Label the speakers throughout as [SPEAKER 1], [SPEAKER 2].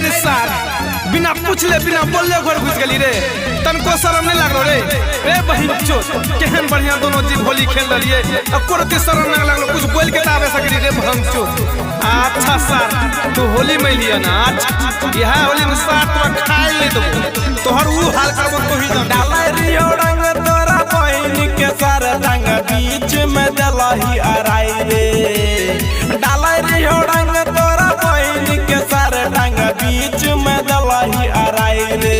[SPEAKER 1] रे सार बिना पूछले बिना बोलले घर घुस गेली रे। तनको शर्म नहीं लागलो रे। रे बहिन चोट केहन बढ़िया दोनों जीव होली खेल रहिए अब कोरती शर्म नहीं लागलो कुछ बोल के आवे सकली रे भंग चोट। अच्छा सार तू होली में लिया ना अच्छा यह होली में सार तो खाए ले तोहर ऊ हाल करबो तो ही
[SPEAKER 2] डाला रियो रंग तोरा बहिन के सार रंग बीच में दलही अराई रे। डाला रियो रंग तोरा बहिन के सार रंग बीच में दलही अराई रे।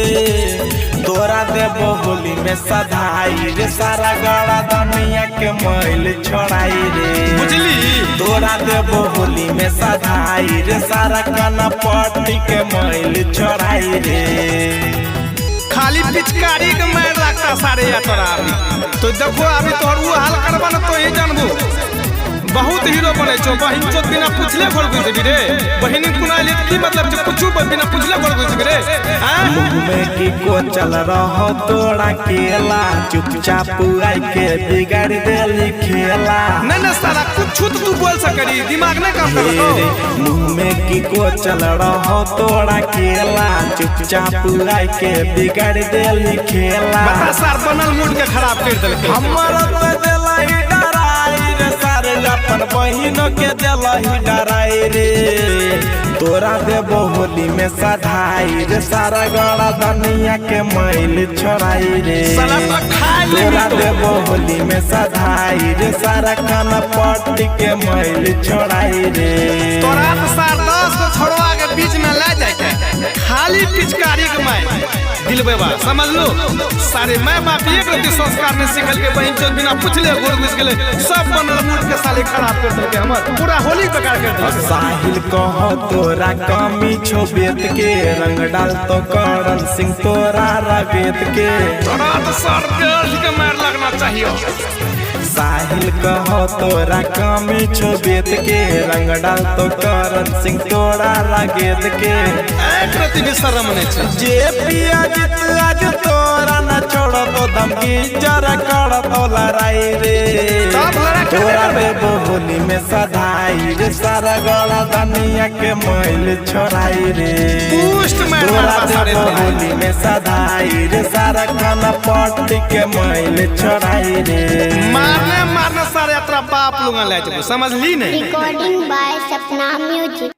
[SPEAKER 2] तोरा देबो होली में सधाई रे सारा गड़ा दुनिया के मैल छोड़ाई रे।
[SPEAKER 1] बुझली
[SPEAKER 2] तोरा देबो होली में सधाई रे सारा काना पट्टी के मैल छोड़ाई रे।
[SPEAKER 1] खाली पिचकारी के मार लगता सारे या तोरा अभी तो देखो अभी तोहर वो हाल करबा न तो ही जानबो बहुत हीरो बने छो। बहिन चोट बिना पूछले घर घुस रे। बहिन कुनाली की मतलब जो कुछ बिना पूछले घर घुस रे।
[SPEAKER 2] मुंह में की को चल रहो तोड़ा केला चुपचाप आई के बिगाड़ देली खेला।
[SPEAKER 1] नहीं नहीं साला कुछ तू बोल सकरी दिमाग नहीं काम करो।
[SPEAKER 2] मुंह में की को चल रहो तोड़ा केला चुपचाप आई के बिगाड़ देली खेला।
[SPEAKER 1] बता सार बनल मूड के खराब कर देलके
[SPEAKER 2] हमर तो देलही डराई रे सारे अपन बहिनों के देलही डराई रे। तोरा देबो होली में सधाई रे सारा गड़ा दुनिया के मैल छोड़ाई रे। तोरा देबो होली में सधाई रे सारा काना पट्टी के मैल छोड़ाई रे।
[SPEAKER 1] तोरा तो सार 10 को छोड़वा के बीच में ले जाके खाली पिचकारी के माय दिलबे बा समझ लो। सारे माय बाप एक रति संस्कार में सिखल के बहिन चोट बिना पूछले घुर घुस गेले सब बनल मूड के साले खराब कर देलके हमर पूरा होली बेकार कर देलके।
[SPEAKER 2] साहिल कहो तोरा कमी छो बेत के रंग डाल तो करण सिंह तोरा रगेत के।
[SPEAKER 1] तोरा तो सर के मार लगना चाहिए।
[SPEAKER 2] साहिल कहो तोरा कमी छो बेत के रंग डाल तो करण सिंह तोरा रगेत के।
[SPEAKER 1] एक रति भी शर्म नहीं छे।
[SPEAKER 2] जे पिया जित आज तोरा न छोड़ो तो धमकी जरा कर तो लड़ाई रे। तोरा देबो होली में सधाई रे सारा गड़ा दुनिया के मैल छोड़ाई रे। तोरा देबो होली में सधाई रे सारा खाना पट्टी के मैल छोड़ाई रे।
[SPEAKER 1] मारने मारने सारे अतरा बाप लोग ले जाबो समझ ली नहीं।
[SPEAKER 3] Recording by Sapna music.